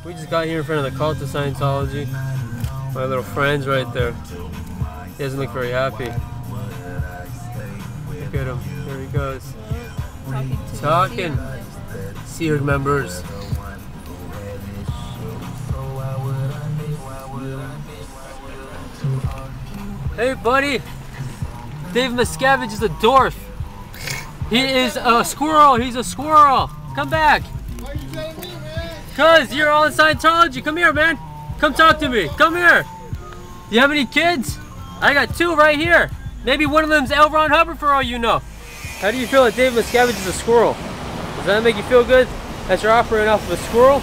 We just got here in front of the cult of Scientology. My little friend's right there. He doesn't look very happy. Look at him. There he goes. Talking. Seared members. Hey, buddy. Dave Miscavige is a dwarf. He is a squirrel. He's a squirrel. Come back. Why are you telling me, man? Cause you're all in Scientology. Come here, man. Come talk to me. Come here. Do you have any kids? I got 2 right here. Maybe one of them's L. Ron Hubbard for all you know. How do you feel that Dave Miscavige is a squirrel? Does that make you feel good? That you're operating off of a squirrel?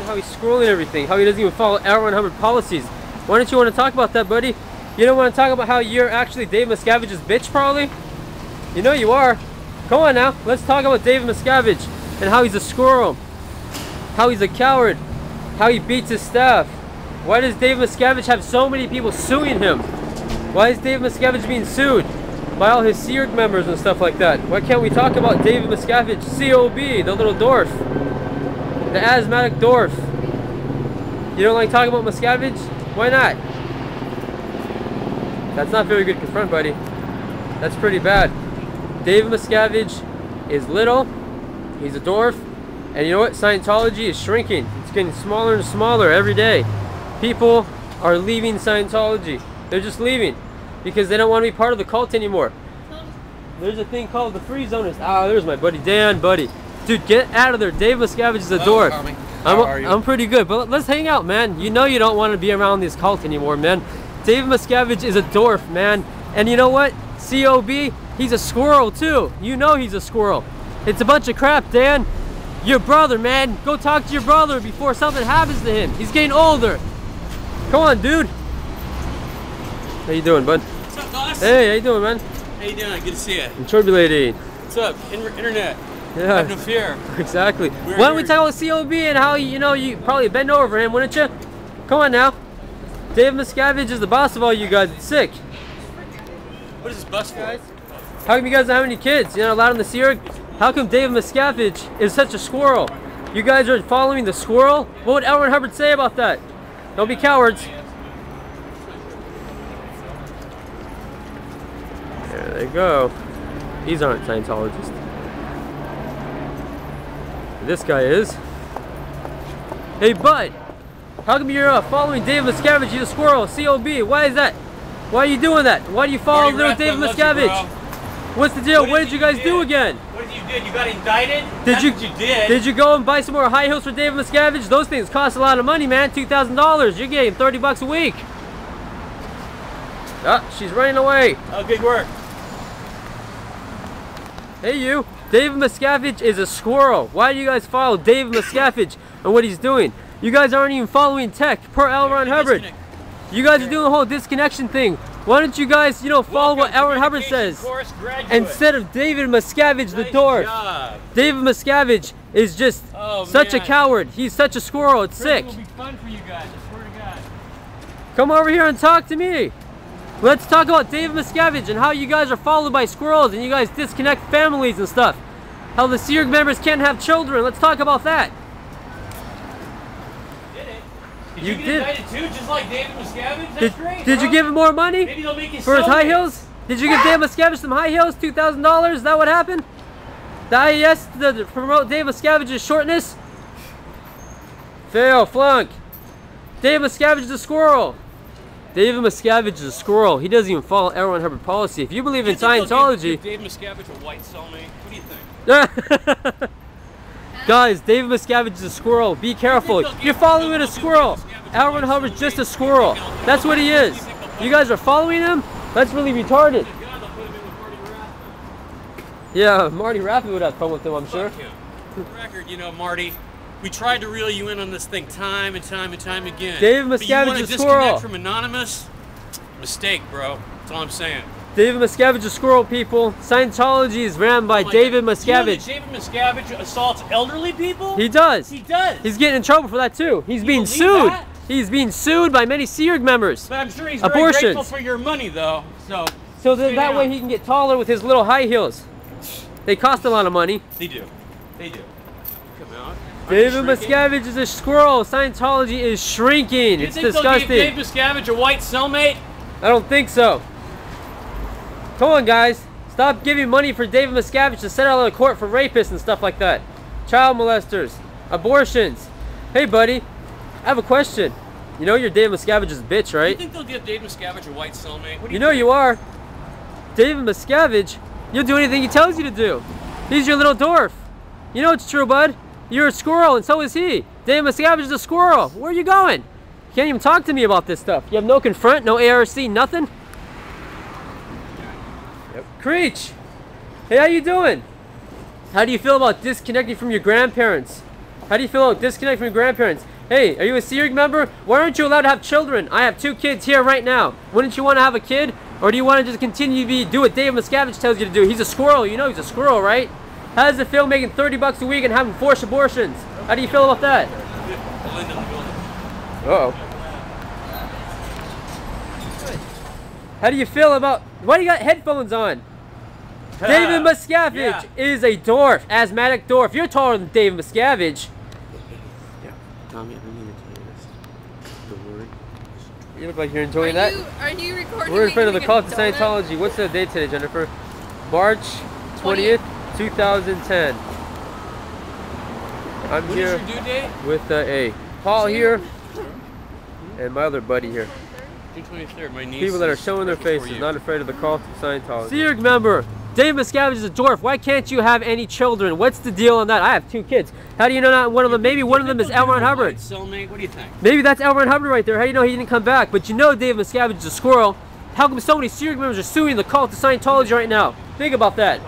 How he's squirreling everything. How he doesn't even follow L. Ron Hubbard policies. Why don't you want to talk about that, buddy? You don't want to talk about how you're actually Dave Miscavige's bitch, probably? You know you are. Come on now. Let's talk about Dave Miscavige and how he's a squirrel. How he's a coward. How he beats his staff. Why does Dave Miscavige have so many people suing him? Why is Dave Miscavige being sued by all his Seared members and stuff like that? Why can't we talk about Dave Miscavige, COB, the little dwarf? The asthmatic dwarf. You don't like talking about Miscavige? Why not? That's not very good confront, buddy. That's pretty bad. Dave Miscavige is little. He's a dwarf. And you know what? Scientology is shrinking. It's getting smaller and smaller every day. People are leaving Scientology. They're just leaving because they don't want to be part of the cult anymore. There's a thing called the free zoners. Ah, there's my buddy Dan, buddy. Dude, get out of there. Dave Miscavige is a dwarf. How are you? I'm pretty good, but let's hang out, man. You know you don't want to be around this cult anymore, man. Dave Miscavige is a dwarf, man. And you know what? COB, he's a squirrel too. You know he's a squirrel. It's a bunch of crap, Dan. Your brother, man. Go talk to your brother before something happens to him. He's getting older. Come on, dude. How you doing, bud? What's up, boss? Hey, how you doing, man? How you doing? Good to see you. Turbulating. What's up? Internet. Yeah. Have no fear. Exactly. Why don't we talk about COB and how, you know, you probably bend over for him, wouldn't you? Come on now. Dave Miscavige is the boss of all you guys. It's sick. What is this bus for? How come you guys don't have any kids? You're not allowed in the Seared? How come Dave Miscavige is such a squirrel? You guys are following the squirrel? What would L. Ron Hubbard say about that? Don't be cowards. There they go. These aren't Scientologists. This guy is. Hey, bud. How come you're following Dave Miscavige? He's a squirrel. COB. Why is that? Why are you doing that? Why do you follow little Dave Miscavige? What's the deal? What did you guys do again? What did you do? You got indicted? Did you did? Did you go and buy some more high heels for Dave Miscavige? Those things cost a lot of money, man. $2,000. You're getting $30 a week. Ah, she's running away. Oh, good work. Hey, you. Dave Miscavige is a squirrel. Why do you guys follow Dave Miscavige and what he's doing? You guys aren't even following tech, per L. Ron Hubbard. You guys are doing the whole disconnection thing. Why don't you guys, you know, follow what L. Ron Hubbard says? Instead of David Miscavige, the dwarf. David Miscavige is just such a coward. He's such a squirrel. It's sick. Will be fun for you guys, I swear to God. Come over here and talk to me. Let's talk about Dave Miscavige and how you guys are followed by squirrels and you guys disconnect families and stuff. How the Seared members can't have children. Let's talk about that. Did you get indicted too, just like David Miscavige? That's great. Did you give him more money? Maybe they'll make you for his high heels? Did you give Dave Miscavige some high heels? $2,000? Is that what happened? The IES to promote Dave Miscavige's shortness? Fail, flunk. Dave Miscavige is a squirrel. David Miscavige is a squirrel. He doesn't even follow L. Ron Hubbard policy. If you believe in Scientology... Give Dave Miscavige a white cellmate? What do you think? Guys, David Miscavige is a squirrel. Be careful. You're following a squirrel. L. Ron Hubbard's just a squirrel. That's what he is. You guys are following him? That's really retarded. Yeah, Marty Rappin would have fun with him, I'm sure. For the record, you know, Marty, we tried to reel you in on this thing time and time and time again. David Miscavige is a squirrel. From Anonymous? Mistake, bro. That's all I'm saying. David Miscavige is a squirrel, people. Scientology is ran by David Miscavige. You know that David Miscavige assaults elderly people? He does. He does. He's getting in trouble for that too. He's being sued. That? He's being sued by many Seared members. But I'm sure he's very grateful for your money, though. So that way he can get taller with his little high heels. They cost a lot of money. They do. They do. Come out. David Miscavige is a squirrel. Scientology is shrinking. It's disgusting. Do you think they'll give Dave Miscavige a white cellmate? I don't think so. Come on, guys. Stop giving money for David Miscavige to send out of court for rapists and stuff like that. Child molesters. Abortions. Hey, buddy. I have a question. You know you're David Miscavige's bitch, right? You think they'll give Dave Miscavige a white cellmate? What do you know you are. David Miscavige, you'll do anything he tells you to do. He's your little dwarf. You know it's true, bud. You're a squirrel, and so is he. David Miscavige is a squirrel. Where are you going? You can't even talk to me about this stuff. You have no confront, no ARC, nothing? Yep. Creech! Hey, how you doing? How do you feel about disconnecting from your grandparents? How do you feel about disconnecting from your grandparents? Hey, are you a SEERG member? Why aren't you allowed to have children? I have 2 kids here right now. Wouldn't you want to have a kid? Or do you want to just continue to do what David Miscavige tells you to do? He's a squirrel. You know he's a squirrel, right? How does it feel making 30 bucks a week and having forced abortions? How do you feel about that? Uh-oh. How do you feel about... Why do you got headphones on? David Miscavige is a dwarf. Asthmatic dwarf. You're taller than David Miscavige. Tommy, I need to tell you this. The word. You look like you're enjoying that. Are you recording? We're in front of the call to Scientology. What's the date today, Jennifer? March 20th, 2010. I'm What here is your due date? with a Paul here and my other buddy here. June 23rd. My niece. People that are showing their faces, not afraid of the call to Scientology. SEERG member. Dave Miscavige is a dwarf. Why can't you have any children? What's the deal on that? I have 2 kids. How do you know not one of them? Maybe one of them is L. Ron Hubbard. Cellmate, what do you think? Maybe that's L. Ron Hubbard right there. How do you know he didn't come back? But you know Dave Miscavige is a squirrel. How come so many SEERG members are suing the cult to Scientology right now? Think about that.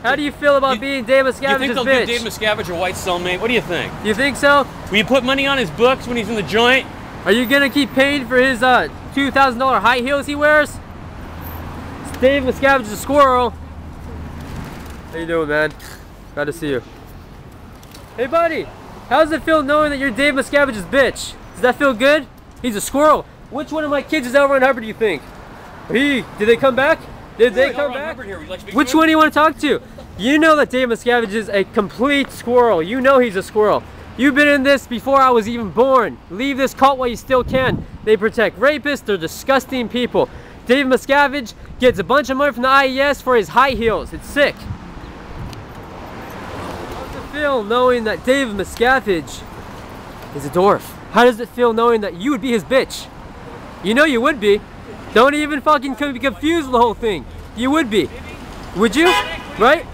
How do you feel about being Dave Miscavige's bitch? You think they'll give Dave Miscavige a white cellmate? What do you think? You think so? Will you put money on his books when he's in the joint? Are you gonna keep paying for his $2,000 high heels he wears? Dave Miscavige is a squirrel. How you doing, man? Glad to see you. Hey, buddy. How does it feel knowing that you're Dave Miscavige's bitch? Does that feel good? He's a squirrel. Which one of my kids is L. Ron Hubbard, do you think? Did they come back? Did they come back? Which one do you want to talk to? You know that Dave Miscavige is a complete squirrel. You know he's a squirrel. You've been in this before I was even born. Leave this cult while you still can. They protect rapists. They're disgusting people. Dave Miscavige gets a bunch of money from the IES for his high heels. It's sick. How does it feel knowing that Dave Miscavige is a dwarf? How does it feel knowing that you would be his bitch? You know you would be. Don't even fucking be confused with the whole thing. You would be. Would you? Right?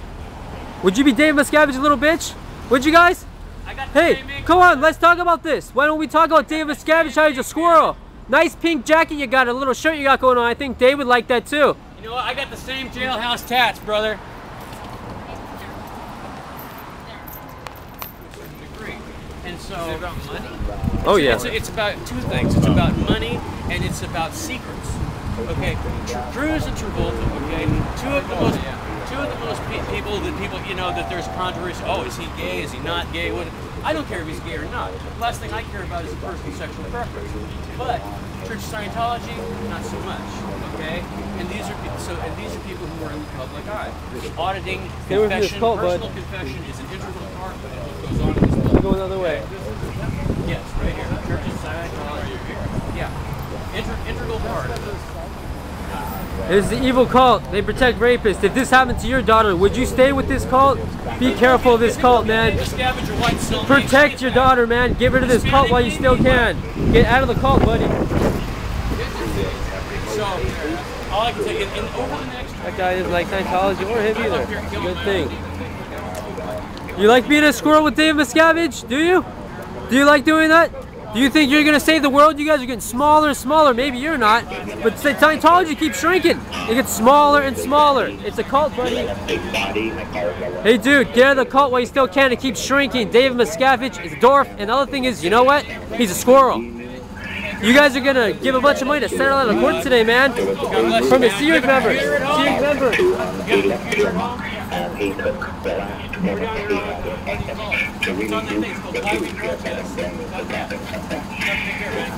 Would you be Dave Miscavige's little bitch? Would you guys? Hey, come on, let's talk about this. Why don't we talk about Dave Miscavige, how he's a squirrel? Nice pink jacket you got, a little shirt you got going on. I think Dave would like that too. You know what? I got the same jailhouse tats, brother. And so, is it about money? Oh yeah. It's about 2 things. It's about money and it's about secrets. Okay, Cruz and Travolta. Okay, two of the most people that you know that there's controversy. Oh, is he gay? Is he not gay? What? I don't care if he's gay or not. The last thing I care about is a personal sexual preference. But Church of Scientology, not so much. Okay, and these are people who are in the public eye. Auditing, confession, personal confession is an integral part of what goes on in this book. Go another way. Yes, right here. Church of Scientology. Yeah, integral part. It's the evil cult. They protect rapists. If this happened to your daughter, would you stay with this cult? Be careful of this cult, man. Protect your daughter, man. Get rid of this cult while you still can. Get out of the cult, buddy. So, all I can tell you, over the next... That guy isn't like Scientology or him either. Good thing. You like being a squirrel with Dave Miscavige? Do you? Do you like doing that? Do you think you're going to save the world? You guys are getting smaller and smaller. Maybe you're not. But Scientology keeps shrinking. It gets smaller and smaller. It's a cult, buddy. Hey, dude, get out of the cult while you still can. It keeps shrinking. Dave Miscavige is a dwarf. And the other thing is, you know what? He's a squirrel. You guys are going to give a bunch of money to settle out of court today, man. From a SEERG member. SEERG member. It's on the thing. It's called Highway Protest. Take care, man.